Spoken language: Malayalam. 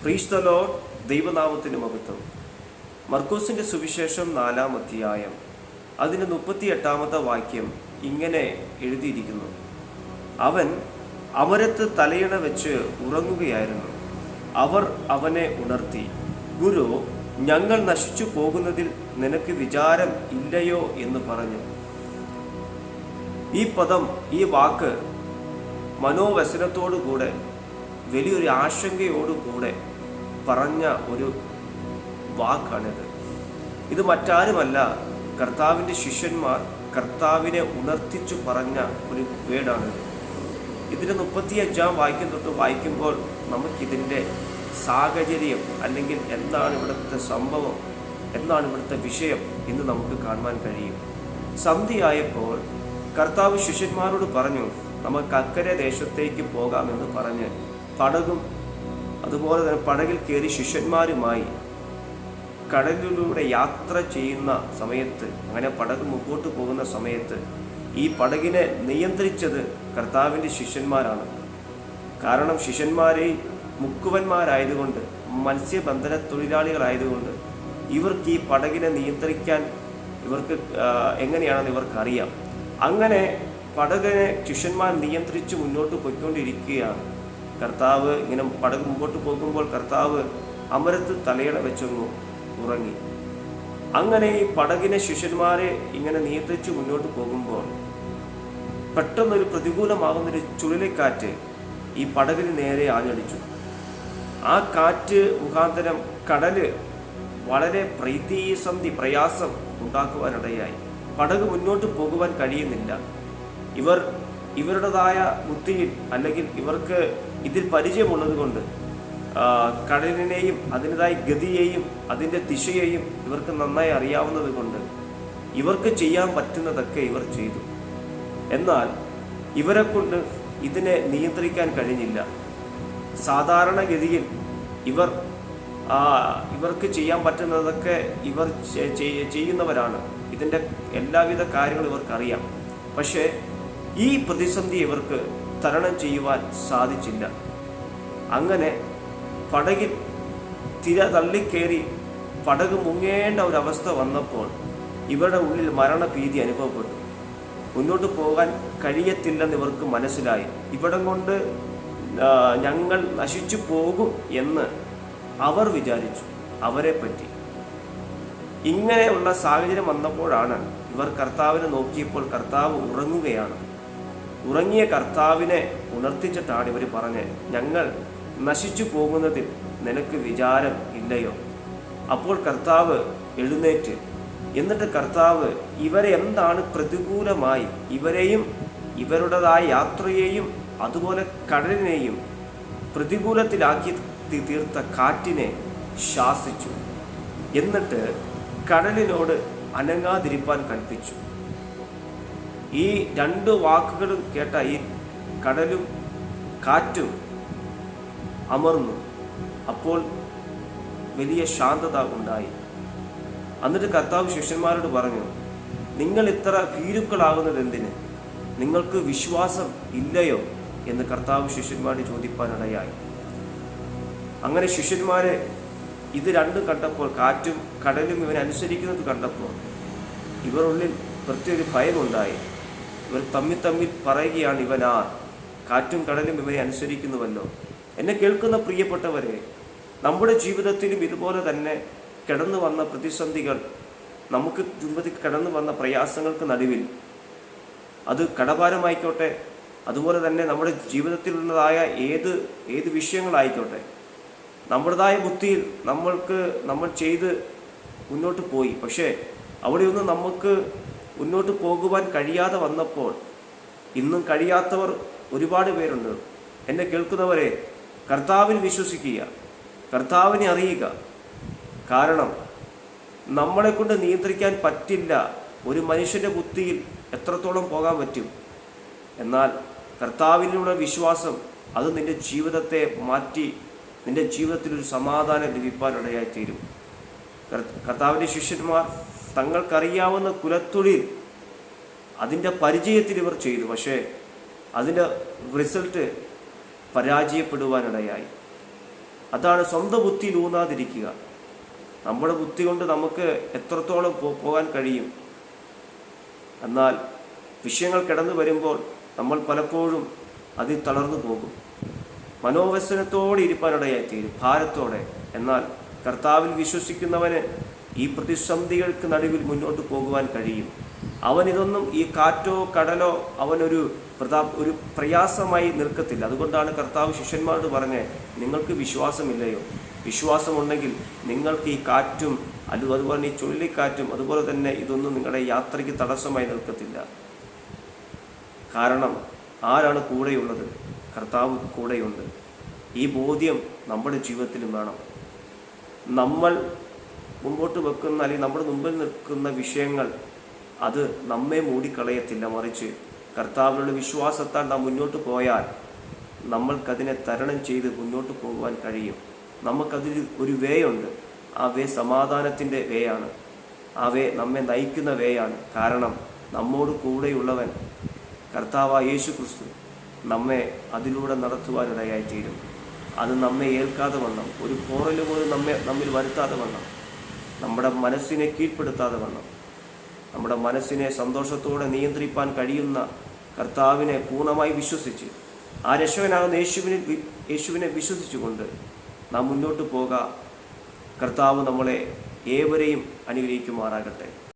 Praise the Lord. ദൈവനാമത്തിന് മഹത്വം. മർക്കോസിന്റെ സുവിശേഷം 4-ാം അധ്യായം അതിന് 38-ാമത്തെ വാക്യം ഇങ്ങനെ എഴുതിയിരിക്കുന്നു. അവൻ അമരത്ത് തലയിണ വെച്ച് ഉറങ്ങുകയായിരുന്നു. അവർ അവനെ ഉണർത്തി, ഗുരു, ഞങ്ങൾ നശിച്ചു പോകുന്നതിൽ നിനക്ക് വിചാരം ഇല്ലയോ എന്ന് പറഞ്ഞു. ഈ പദം, ഈ വാക്ക് മനോവ്യസനത്തോടുകൂടെ, വലിയൊരു ആശങ്കയോടുകൂടെ പറഞ്ഞ ഒരു വാക്കാണിത്. ഇത് മറ്റാരുമല്ല, കർത്താവിൻ്റെ ശിഷ്യന്മാർ കർത്താവിനെ ഉണർത്തിച്ചു പറഞ്ഞ ഒരു വേർഡാണിത്. ഇതിൻ്റെ 35-ാം വാക്യം തൊട്ട് വായിക്കുമ്പോൾ നമുക്കിതിൻ്റെ സാഹചര്യം, അല്ലെങ്കിൽ എന്താണ് ഇവിടുത്തെ സംഭവം, എന്താണ് ഇവിടുത്തെ വിഷയം എന്ന് നമുക്ക് കാണുവാൻ കഴിയും. സന്ധ്യയായപ്പോൾ കർത്താവ് ശിഷ്യന്മാരോട് പറഞ്ഞു, നമുക്ക് അക്കരെ ദേശത്തേക്ക് പോകാമെന്ന് പറഞ്ഞ് പടകും അതുപോലെ തന്നെ പടകിൽ കയറി ശിഷ്യന്മാരുമായി കടലിലൂടെ യാത്ര ചെയ്യുന്ന സമയത്ത്, അങ്ങനെ പടക് മുമ്പോട്ട് പോകുന്ന സമയത്ത് ഈ പടകിനെ നിയന്ത്രിച്ചത് കർത്താവിൻ്റെ ശിഷ്യന്മാരാണ്. കാരണം ശിഷ്യന്മാരെ മുക്കുവന്മാരായതുകൊണ്ട്, മത്സ്യബന്ധന തൊഴിലാളികളായതുകൊണ്ട് ഇവർക്ക് ഈ പടകിനെ നിയന്ത്രിക്കാൻ ഇവർക്ക് എങ്ങനെയാണെന്ന് ഇവർക്കറിയാം. അങ്ങനെ പടകിനെ ശിഷ്യന്മാർ നിയന്ത്രിച്ച് മുന്നോട്ട് പോയിക്കൊണ്ടിരിക്കുകയാണ്. കർത്താവ് ഇങ്ങനെ പടക് മുമ്പോട്ട് പോകുമ്പോൾ കർത്താവ് അമരത്ത് തലയിണ വെച്ചൊന്നു ഉറങ്ങി. അങ്ങനെ ഈ പടകിനെ ശിഷ്യന്മാരെ ഇങ്ങനെ നിയന്ത്രിച്ച് മുന്നോട്ട് പോകുമ്പോൾ പെട്ടെന്നൊരു പ്രതികൂലമാകുന്നൊരു ചുഴലിക്കാറ്റ് ഈ പടകിന് നേരെ ആഞ്ഞടിച്ചു. ആ കാറ്റ് മുഖാന്തരം കടല് വളരെ പ്രയാസം ഉണ്ടാക്കുവാനിടയായി. പടക് മുന്നോട്ട് പോകുവാൻ കഴിയുന്നില്ല. ഇവരുടേതായ ബുദ്ധിയിൽ, അല്ലെങ്കിൽ ഇവർക്ക് ഇതിൽ പരിചയമുള്ളത് കൊണ്ട്, കടലിനെയും അതിൻ്റെതായ ഗതിയെയും അതിൻ്റെ ദിശയെയും ഇവർക്ക് നന്നായി അറിയാവുന്നത് കൊണ്ട് ഇവർക്ക് ചെയ്യാൻ പറ്റുന്നതൊക്കെ ഇവർ ചെയ്തു. എന്നാൽ ഇവരെ കൊണ്ട് ഇതിനെ നിയന്ത്രിക്കാൻ കഴിഞ്ഞില്ല. സാധാരണഗതിയിൽ ഇവർക്ക് ചെയ്യാൻ പറ്റുന്നതൊക്കെ ഇവർ ചെയ്യുന്നവരാണ്. ഇതിൻ്റെ എല്ലാവിധ കാര്യങ്ങളും ഇവർക്കറിയാം. പക്ഷേ ഈ പ്രതിസന്ധി ഇവർക്ക് തരണം ചെയ്യുവാൻ സാധിച്ചില്ല. അങ്ങനെ പടകിൽ തിര തള്ളിക്കേറി പടക് മുങ്ങേണ്ട ഒരവസ്ഥ വന്നപ്പോൾ ഇവരുടെ ഉള്ളിൽ മരണഭീതി അനുഭവപ്പെട്ടു. മുന്നോട്ട് പോകാൻ കഴിയത്തില്ലെന്ന് ഇവർക്ക് മനസ്സിലായി. ഇവിടം കൊണ്ട് ഞങ്ങൾ നശിച്ചു പോകും എന്ന് അവർ വിചാരിച്ചു. അവരെ പറ്റി ഇങ്ങനെയുള്ള സാഹചര്യം വന്നപ്പോഴാണ് ഇവർ കർത്താവിനെ നോക്കിയപ്പോൾ കർത്താവ് ഉറങ്ങുകയാണ്. ഉറങ്ങിയ കർത്താവിനെ ഉണർത്തിച്ചിട്ടാണ് ഇവർ പറഞ്ഞത്, ഞങ്ങൾ നശിച്ചു പോകുന്നതിൽ നിനക്ക് വിചാരം ഇല്ലയോ? അപ്പോൾ കർത്താവ് എഴുന്നേറ്റ്, എന്നിട്ട് കർത്താവ് ഇവരെ എന്താണ് പ്രതികൂലമായി, ഇവരെയും ഇവരുടേതായ യാത്രയെയും അതുപോലെ കടലിനെയും പ്രതികൂലത്തിലാക്കി തീർത്ത കാറ്റിനെ ശാസിച്ചു. എന്നിട്ട് കടലിനോട് അനങ്ങാതിരിപ്പാൻ കൽപ്പിച്ചു. ഈ 2 വാക്കുകളും കേട്ട ഈ കടലും കാറ്റും അമർന്നു. അപ്പോൾ വലിയ ശാന്തത ഉണ്ടായി. എന്നിട്ട് കർത്താവ് ശിഷ്യന്മാരോട് പറഞ്ഞു, നിങ്ങൾ ഇത്ര ഭീരുക്കളാകുന്നത് എന്തിന്? നിങ്ങൾക്ക് വിശ്വാസം ഇല്ലയോ എന്ന് കർത്താവ് ശിഷ്യന്മാരോട് ചോദിപ്പാനിടയായി. അങ്ങനെ ശിഷ്യന്മാരെ ഇത് രണ്ടും കണ്ടപ്പോൾ, കാറ്റും കടലും ഇവനെ അനുസരിക്കുന്നത് കണ്ടപ്പോൾ ഇവരുള്ളിൽ പ്രത്യേക ഭയമുണ്ടായി. ഇവർ തമ്മിൽ പറയുകയാണ്, ഇവനാർ? കാറ്റും കടലും ഇവനെ അനുസരിക്കുന്നുവല്ലോ. എന്നെ കേൾക്കുന്ന പ്രിയപ്പെട്ടവരെ, നമ്മുടെ ജീവിതത്തിലും ഇതുപോലെ തന്നെ കിടന്നു വന്ന പ്രതിസന്ധികൾ, നമുക്ക് ജീവിതത്തിൽ കടന്നു വന്ന പ്രയാസങ്ങൾക്ക് നടുവിൽ, അത് കടഭാരമായിക്കോട്ടെ, അതുപോലെ തന്നെ നമ്മുടെ ജീവിതത്തിലുള്ളതായ ഏത് വിഷയങ്ങളായിക്കോട്ടെ, നമ്മുടേതായ ബുദ്ധിയിൽ നമ്മൾ ചെയ്ത് മുന്നോട്ട് പോയി. പക്ഷേ അവിടെയൊന്നും നമുക്ക് മുന്നോട്ട് പോകുവാൻ കഴിയാതെ വന്നപ്പോൾ, ഇന്നും കഴിയാത്തവർ ഒരുപാട് പേരുണ്ട്. എന്നെ കേൾക്കുന്നവരെ, കർത്താവിൽ വിശ്വസിക്കുക, കർത്താവിനെ അറിയുക. കാരണം നമ്മളെ കൊണ്ട് നിയന്ത്രിക്കാൻ പറ്റില്ല. ഒരു മനുഷ്യൻ്റെ ബുദ്ധിയിൽ എത്രത്തോളം പോകാൻ പറ്റും? എന്നാൽ കർത്താവിലുള്ള വിശ്വാസം, അത് നിൻ്റെ ജീവിതത്തെ മാറ്റി നിൻ്റെ ജീവിതത്തിലൊരു സമാധാനം ലഭിക്കാനിടയായിത്തീരും. കർത്താവിൻ്റെ ശിഷ്യന്മാർ തങ്ങൾക്കറിയാവുന്ന കുലത്തൊഴിൽ അതിൻ്റെ പരിചയത്തിൽ ഇവർ ചെയ്തു. പക്ഷേ അതിൻ്റെ റിസൾട്ട് പരാജയപ്പെടുവാനിടയായി. അതാണ് സ്വന്തം ബുദ്ധിയിൽ ഊന്നാതിരിക്കുക. നമ്മുടെ ബുദ്ധി കൊണ്ട് നമുക്ക് എത്രത്തോളം പോകാൻ കഴിയും. എന്നാൽ വിഷയങ്ങൾ കടന്നു വരുമ്പോൾ നമ്മൾ പലപ്പോഴും അതിൽ തളർന്നു പോകും. മനോവ്യസനത്തോടെ ഇരിപ്പാനിടയായിത്തീരും, ഭാരത്തോടെ. എന്നാൽ കർത്താവിൽ വിശ്വസിക്കുന്നവന് ഈ പ്രതിസന്ധികൾക്ക് നടുവിൽ മുന്നോട്ട് പോകുവാൻ കഴിയും. അവനിതൊന്നും, ഈ കാറ്റോ കടലോ അവനൊരു പ്രയാസമായി നിൽക്കത്തില്ല. അതുകൊണ്ടാണ് കർത്താവ് ശിഷ്യന്മാരോട് പറഞ്ഞത്, നിങ്ങൾക്ക് വിശ്വാസമില്ലയോ? വിശ്വാസമുണ്ടെങ്കിൽ നിങ്ങൾക്ക് ഈ കാറ്റും അതുപോലെ ഈ ചുഴലിക്കാറ്റും അതുപോലെ തന്നെ ഇതൊന്നും നിങ്ങളുടെ യാത്രയ്ക്ക് തടസ്സമായി നിൽക്കത്തില്ല. കാരണം ആരാണ് കൂടെയുള്ളത്? കർത്താവ് കൂടെയുണ്ട്. ഈ ബോധ്യം നമ്മുടെ ജീവിതത്തിലും വേണം. നമ്മൾ മുമ്പോട്ട് വെക്കുന്ന അല്ലെങ്കിൽ നമ്മുടെ മുമ്പിൽ നിൽക്കുന്ന വിഷയങ്ങൾ അത് നമ്മെ മൂടിക്കളയത്തില്ല. മറിച്ച് കർത്താവിനുള്ള വിശ്വാസത്താൽ നാം മുന്നോട്ട് പോയാൽ നമ്മൾക്കതിനെ തരണം ചെയ്ത് മുന്നോട്ട് പോകുവാൻ കഴിയും. നമുക്കതിൽ ഒരു വേ ഉണ്ട്. ആ വേ സമാധാനത്തിൻ്റെ വേയാണ്. ആ വേ നമ്മെ നയിക്കുന്ന വേയാണ്. കാരണം നമ്മോട് കൂടെയുള്ളവൻ കർത്താവായ യേശു ക്രിസ്തു നമ്മെ അതിലൂടെ നടത്തുവാനിടയായിത്തീരും. അത് നമ്മെ ഏൽക്കാതെ വണ്ണം, ഒരു പോറൽ പോലും നമ്മിൽ വരുത്താതെ വണ്ണം, നമ്മുടെ മനസ്സിനെ കീഴ്പ്പെടുത്താതെ വണ്ണം, നമ്മുടെ മനസ്സിനെ സന്തോഷത്തോടെ നിയന്ത്രിപ്പാൻ കഴിയുന്ന കർത്താവിനെ പൂർണ്ണമായി വിശ്വസിച്ച്, ആ രക്ഷകനാകുന്ന യേശുവിനെ വിശ്വസിച്ചുകൊണ്ട് നാം മുന്നോട്ട് പോകാം. കർത്താവ് നമ്മളെ ഏവരെയും അനുഗ്രഹിക്കുമാറാകട്ടെ.